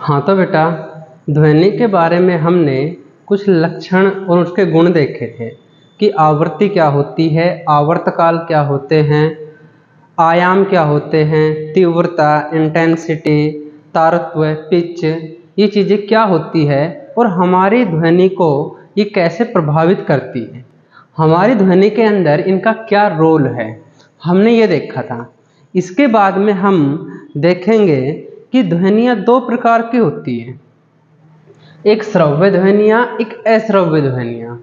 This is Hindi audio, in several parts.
हाँ तो बेटा, ध्वनि के बारे में हमने कुछ लक्षण और उसके गुण देखे थे कि आवृत्ति क्या होती है, आवर्तकाल क्या होते हैं, आयाम क्या होते हैं, तीव्रता, इंटेंसिटी, तारत्व, पिच, ये चीज़ें क्या होती है और हमारी ध्वनि को ये कैसे प्रभावित करती है, हमारी ध्वनि के अंदर इनका क्या रोल है, हमने ये देखा था। इसके बाद में हम देखेंगे कि ध्वनियाँ दो प्रकार की होती हैं, एक श्रव्य ध्वनियाँ, एक अश्रव्य ध्वनियाँ।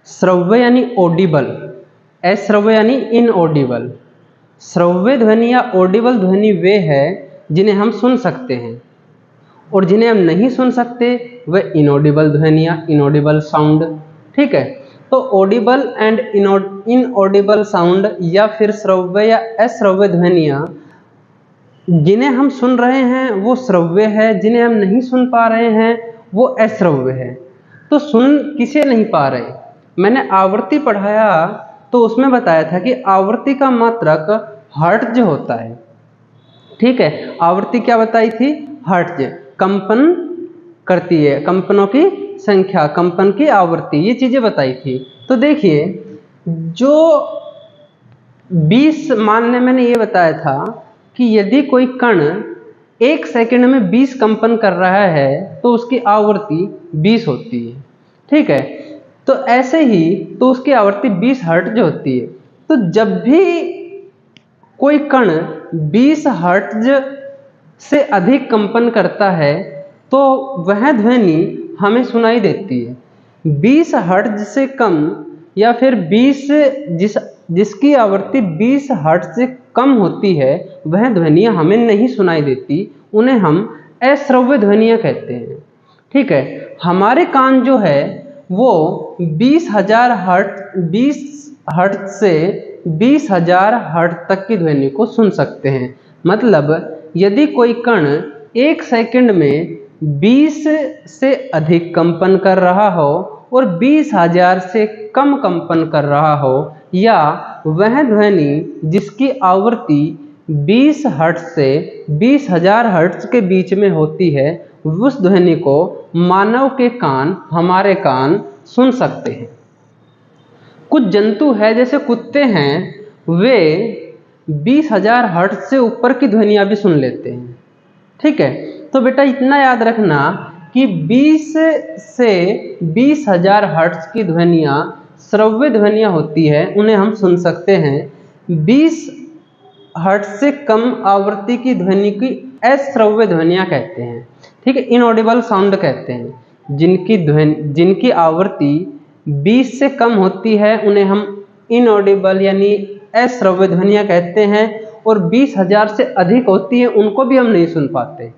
श्रव्य यानी ऑडिबल, अश्रव्य यानी इनऑडिबल। श्रव्य ध्वनि या ऑडिबल ध्वनि वे है जिन्हें हम सुन सकते हैं, और जिन्हें हम नहीं सुन सकते वे इनऑडिबल ध्वनियाँ, इनऑडिबल साउंड। ठीक है, तो ऑडिबल एंड इनऑडिबल साउंड या फिर श्रव्य या अश्रव्य ध्वनियाँ, जिन्हें हम सुन रहे हैं वो श्रव्य है, जिन्हें हम नहीं सुन पा रहे हैं वो अश्रव्य है। तो सुन किसे नहीं पा रहे, मैंने आवृत्ति पढ़ाया तो उसमें बताया था कि आवृत्ति का मात्रक हर्ट्ज होता है। ठीक है, आवृत्ति क्या बताई थी, हर्ट्ज, कंपन करती है, कंपनों की संख्या, कंपन की आवृत्ति, ये चीजें बताई थी। तो देखिए, जो 20 मानने मैंने ये बताया था कि यदि कोई कण 1 सेकंड में 20 कंपन कर रहा है तो उसकी आवृत्ति 20 होती है। ठीक है, तो ऐसे ही तो उसकी आवृत्ति 20 हर्ट्ज होती है। तो जब भी कोई कण 20 हर्ट्ज से अधिक कंपन करता है तो वह ध्वनि हमें सुनाई देती है। 20 हर्ट्ज से कम या फिर 20 जिसकी आवृत्ति 20 हर्ट्ज से कम होती है वह ध्वनियाँ हमें नहीं सुनाई देती, उन्हें हम अश्रव्य ध्वनियाँ कहते हैं। ठीक है, हमारे कान जो है वो 20,000 हर्ट्ज से 20,000 हर्ट्ज तक की ध्वनि को सुन सकते हैं। मतलब यदि कोई कण 1 सेकंड में 20 से अधिक कंपन कर रहा हो और 20,000 से कम कंपन कर रहा हो, या वह ध्वनि जिसकी आवृत्ति 20 हर्ट्ज से 20,000 हर्ट्ज के बीच में होती है, उस ध्वनि को मानव के कान, हमारे कान सुन सकते हैं। कुछ जंतु है जैसे कुत्ते हैं, वे 20,000 हर्ट्ज से ऊपर की ध्वनियाँ भी सुन लेते हैं। ठीक है, तो बेटा इतना याद रखना कि 20 से 20,000 हर्ट्ज की ध्वनियाँ श्रव्य ध्वनियाँ होती है, उन्हें हम सुन सकते हैं। 20 हर्ट्ज से कम आवृत्ति की ध्वनि की अश्रव्य ध्वनियाँ कहते हैं। ठीक है, इनऑडिबल साउंड कहते हैं। जिनकी आवृत्ति 20 से कम होती है उन्हें हम इनऑडिबल यानी अश्रव्य ध्वनियाँ कहते हैं, और 20,000 से अधिक होती है उनको भी हम नहीं सुन पाते।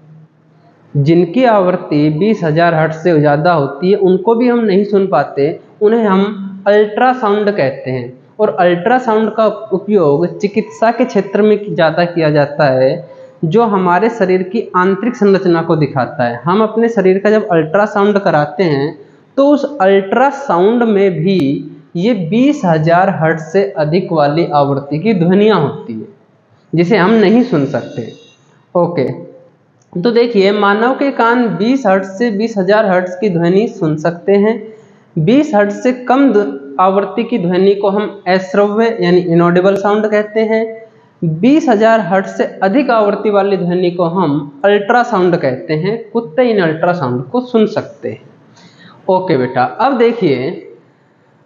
जिनकी आवृत्ति 20,000 हर्ट्ज से ज़्यादा होती है उनको भी हम नहीं सुन पाते, उन्हें हम अल्ट्रासाउंड कहते हैं। और अल्ट्रासाउंड का उपयोग चिकित्सा के क्षेत्र में ज़्यादा किया जाता है, जो हमारे शरीर की आंतरिक संरचना को दिखाता है। हम अपने शरीर का जब अल्ट्रासाउंड कराते हैं तो उस अल्ट्रासाउंड में भी ये 20,000 हर्ट्ज से अधिक वाली आवृत्ति की ध्वनियाँ होती है, जिसे हम नहीं सुन सकते। ओके, तो देखिए, मानव के कान 20 हर्ट्ज से 20,000 हर्ट्ज की ध्वनि सुन सकते हैं। 20 हर्ट्ज से कम आवृत्ति की ध्वनि को हम अश्रव्य यानी इनऑडिबल साउंड कहते हैं। 20,000 हर्ट्ज से अधिक आवृत्ति वाली ध्वनि को हम अल्ट्रासाउंड कहते हैं। कुत्ते इन अल्ट्रासाउंड को सुन सकते हैं। ओके बेटा, अब देखिए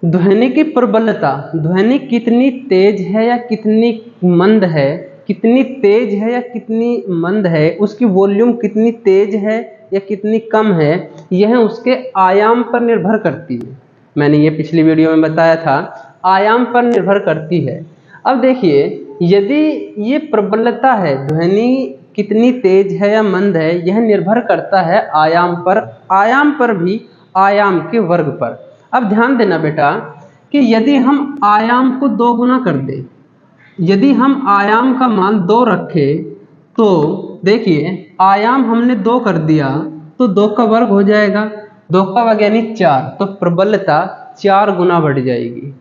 ध्वनि की प्रबलता, ध्वनि कितनी तेज है या कितनी मंद है, कितनी तेज है या कितनी मंद है, उसकी वॉल्यूम कितनी तेज है या कितनी कम है, यह उसके आयाम पर निर्भर करती है। मैंने ये पिछली वीडियो में बताया था, आयाम पर निर्भर करती है। अब देखिए, यदि ये प्रबलता है, ध्वनि कितनी तेज है या मंद है, यह निर्भर करता है आयाम पर, आयाम पर भी आयाम के वर्ग पर। अब ध्यान देना बेटा कि यदि हम आयाम को 2 गुना कर दें, यदि हम आयाम का मान 2 रखें तो देखिए आयाम हमने 2 कर दिया तो 2 का वर्ग हो जाएगा, 2 का वर्ग यानी 4, तो प्रबलता 4 गुना बढ़ जाएगी।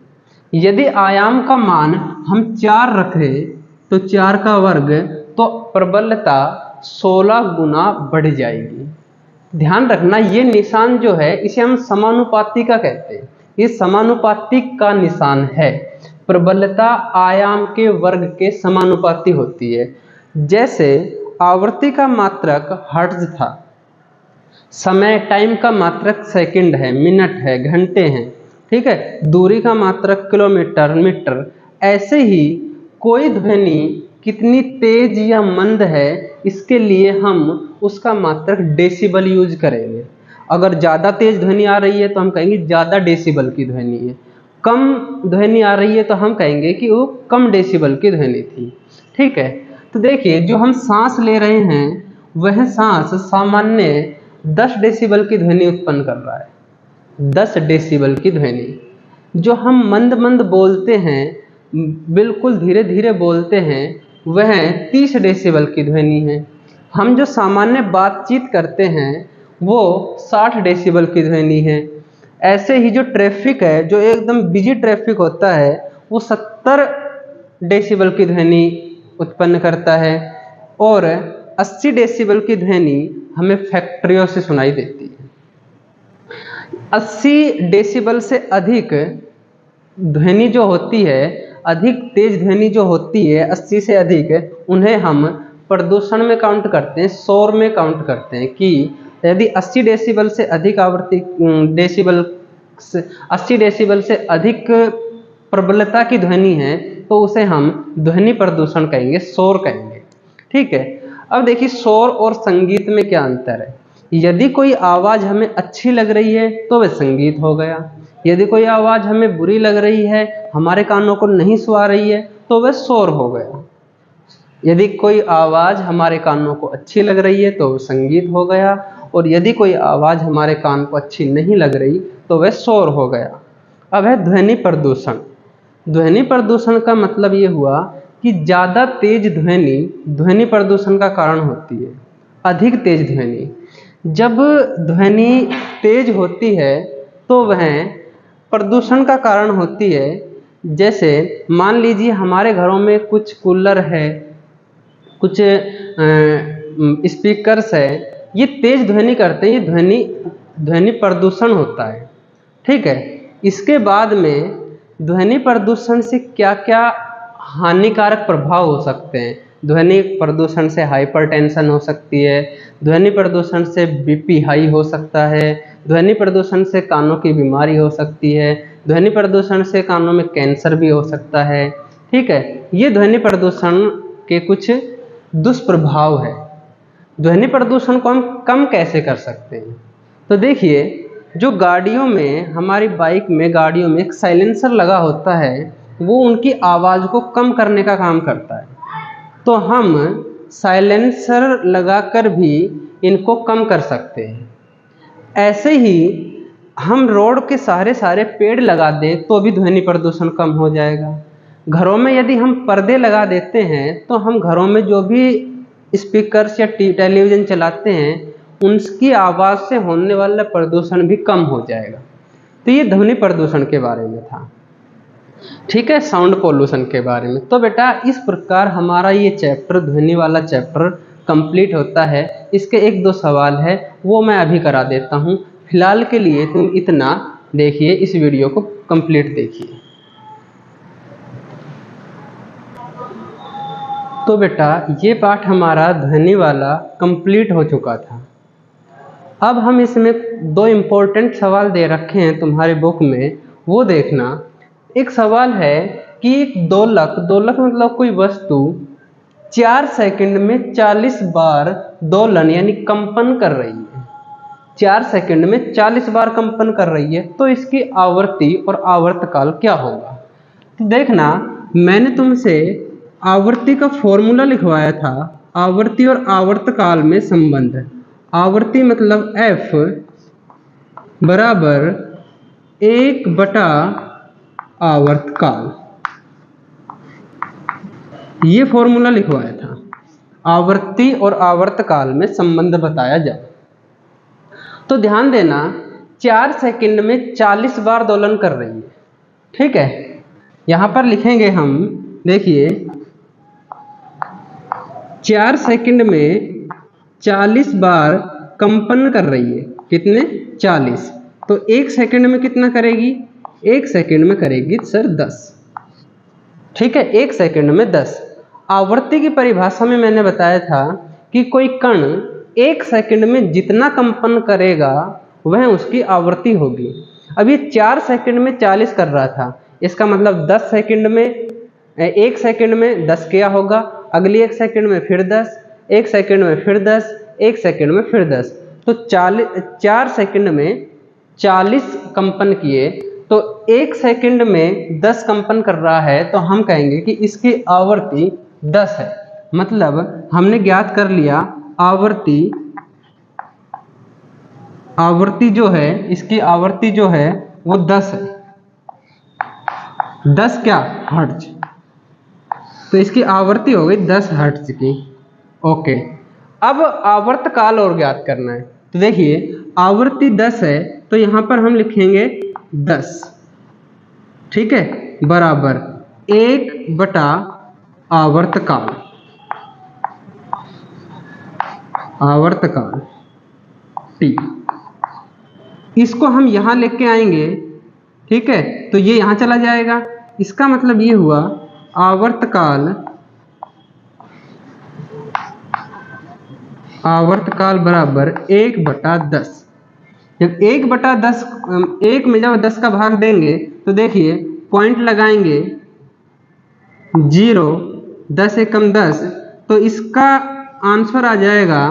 यदि आयाम का मान हम 4 रखें तो 4 का वर्ग, तो प्रबलता 16 गुना बढ़ जाएगी। ध्यान रखना, ये निशान जो है इसे हम समानुपाती का कहते हैं। ये समानुपाती का निशान है। प्रबलता आयाम के वर्ग के समानुपाती होती है। जैसे आवृत्ति का मात्रक हर्ट्ज था, समय टाइम का मात्रक सेकंड है, मिनट है, घंटे हैं, ठीक है, दूरी का मात्रक किलोमीटर, मीटर। ऐसे ही कोई ध्वनि कितनी तेज या मंद है, इसके लिए हम उसका मात्रक डेसिबल यूज करेंगे। अगर ज़्यादा तेज ध्वनि आ रही है तो हम कहेंगे ज़्यादा डेसिबल की ध्वनि है। कम ध्वनि आ रही है तो हम कहेंगे कि वो कम डेसिबल की ध्वनि थी। ठीक है, तो देखिए जो हम सांस ले रहे हैं वह सांस सामान्य 10 डेसिबल की ध्वनि उत्पन्न कर रहा है। 10 डेसिबल की ध्वनि। जो हम मंद मंद बोलते हैं, बिल्कुल धीरे धीरे बोलते हैं, वह 30 डेसिबल की ध्वनि है। हम जो सामान्य बातचीत करते हैं वो 60 डेसिबल की ध्वनि है। ऐसे ही जो ट्रैफिक है, जो एकदम बिजी ट्रैफिक होता है, वो 70 डेसिबल की ध्वनि उत्पन्न करता है। और 80 डेसिबल की ध्वनि हमें फैक्ट्रियों से सुनाई देती है। 80 डेसिबल से अधिक ध्वनि जो होती है, अधिक तेज ध्वनि जो होती है 80 से अधिक, उन्हें हम प्रदूषण में काउंट करते हैं, शोर में काउंट करते हैं। कि यदि 80 डेसिबल से अधिक आवृत्ति डेसिबल से 80 डेसिबल से अधिक प्रबलता की ध्वनि है तो उसे हम ध्वनि प्रदूषण कहेंगे, शोर कहेंगे। ठीक है, अब देखिए शोर और संगीत में क्या अंतर है। यदि कोई आवाज़ हमें अच्छी लग रही है तो वह संगीत हो गया। यदि कोई आवाज़ हमें बुरी लग रही है, हमारे कानों को नहीं सुहा रही है, तो वह शोर हो गया। यदि कोई आवाज़ हमारे कानों को अच्छी लग रही है तो वह संगीत हो गया, और यदि कोई आवाज़ हमारे कान को अच्छी नहीं लग रही तो वह शोर हो गया। अब है ध्वनि प्रदूषण। ध्वनि प्रदूषण का मतलब ये हुआ कि ज़्यादा तेज ध्वनि ध्वनि प्रदूषण का कारण होती है। अधिक तेज ध्वनि, जब ध्वनि तेज होती है तो वह प्रदूषण का कारण होती है। जैसे मान लीजिए हमारे घरों में कुछ कूलर है, कुछ स्पीकर्स है, ये तेज ध्वनि करते हैं, ये ध्वनि प्रदूषण होता है। ठीक है, इसके बाद में ध्वनि प्रदूषण से क्या क्या हानिकारक प्रभाव हो सकते हैं। ध्वनि प्रदूषण से हाइपरटेंशन हो सकती है, ध्वनि प्रदूषण से बीपी हाई हो सकता है, ध्वनि प्रदूषण से कानों की बीमारी हो सकती है, ध्वनि प्रदूषण से कानों में कैंसर भी हो सकता है। ठीक है, ये ध्वनि प्रदूषण के कुछ दुष्प्रभाव है। ध्वनि प्रदूषण को हम कम कैसे कर सकते हैं, तो देखिए जो गाड़ियों में, हमारी बाइक में, गाड़ियों में एक साइलेंसर लगा होता है, वो उनकी आवाज़ को कम करने का काम करता है। तो हम साइलेंसर लगाकर भी इनको कम कर सकते हैं। ऐसे ही हम रोड के सारे पेड़ लगा दें तो भी ध्वनि प्रदूषण कम हो जाएगा। घरों में यदि हम पर्दे लगा देते हैं तो हम घरों में जो भी स्पीकर्स या टेलीविज़न चलाते हैं उनकी आवाज़ से होने वाला प्रदूषण भी कम हो जाएगा। तो ये ध्वनि प्रदूषण के बारे में था। ठीक है, साउंड पोल्यूशन के बारे में। तो बेटा इस प्रकार हमारा ये चैप्टर, ध्वनि वाला चैप्टर कंप्लीट होता है। इसके 1-2 सवाल है वो मैं अभी करा देता हूँ। फिलहाल के लिए तुम इतना देखिए, इस वीडियो को कंप्लीट देखिए। तो बेटा ये पाठ हमारा ध्वनि वाला कंप्लीट हो चुका था। अब हम इसमें 2 इम्पोर्टेंट सवाल दे रखे हैं तुम्हारे बुक में, वो देखना। एक सवाल है कि दोलक मतलब कोई वस्तु 4 सेकंड में 40 बार दोलन यानी कंपन कर रही है। 4 सेकंड में 40 बार कंपन कर रही है, तो इसकी आवृत्ति और आवर्तकाल क्या होगा। तो देखना, मैंने तुमसे आवृत्ति का फॉर्मूला लिखवाया था, आवृत्ति और आवर्तकाल में संबंध। आवृत्ति मतलब F बराबर 1/, आवर्तकाल, ये फॉर्मूला लिखवाया था। आवृत्ति और आवर्तकाल में संबंध बताया जाए। तो ध्यान देना, 4 सेकंड में 40 बार दोलन कर रही है। ठीक है, यहां पर लिखेंगे हम, देखिए 4 सेकंड में 40 बार कंपन कर रही है, कितने 40, तो 1 सेकंड में कितना करेगी, 1 सेकंड में करेगी सर 10, ठीक है, 1 सेकंड में 10। आवृत्ति की परिभाषा में मैंने बताया था कि कोई कण 1 सेकंड में जितना कंपन करेगा वह उसकी आवृत्ति होगी। अब ये 4 सेकंड में 40 कर रहा था, इसका मतलब 10 सेकंड में 1 सेकंड में 10 किया होगा, अगली 1 सेकंड में फिर 10, 1 सेकंड में फिर 10, 1 सेकंड में फिर 10, तो 4 सेकंड में 40 कंपन किए, तो 1 सेकंड में 10 कंपन कर रहा है, तो हम कहेंगे कि इसकी आवृत्ति 10 है। मतलब हमने ज्ञात कर लिया आवृत्ति जो है, इसकी आवृत्ति जो है वो 10 है, 10 क्या हर्ट्ज, तो इसकी आवृत्ति हो गई 10 हर्ट्ज की। ओके, अब आवर्तकाल और ज्ञात करना है, तो देखिए आवृत्ति 10 है, तो यहां पर हम लिखेंगे 10, ठीक है, बराबर 1 बटा आवर्तकाल, आवर्तकाल T। इसको हम यहां लेके आएंगे, ठीक है, तो ये यहां चला जाएगा, इसका मतलब ये हुआ आवर्तकाल बराबर 1/10। जब 1/10 1 में जब 10 का भाग देंगे तो देखिए पॉइंट लगाएंगे 0, 10 एकम 10, तो इसका आंसर आ जाएगा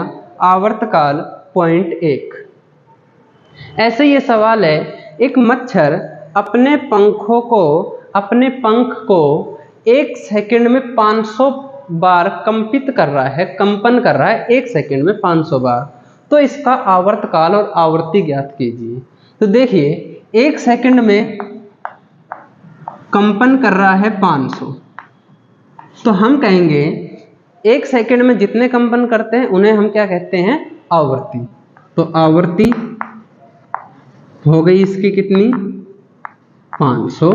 आवर्तकाल 0.1। ऐसे ये सवाल है, एक मच्छर अपने पंख को 1 सेकंड में 500 बार कंपित कर रहा है, कंपन कर रहा है 1 सेकंड में 500 बार, तो इसका आवर्तकाल और आवृत्ति ज्ञात कीजिए। तो देखिए 1 सेकंड में कंपन कर रहा है 500, तो हम कहेंगे 1 सेकंड में जितने कंपन करते हैं उन्हें हम क्या कहते हैं, आवृत्ति। तो आवृत्ति हो गई इसकी कितनी, 500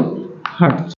हर्ट्ज।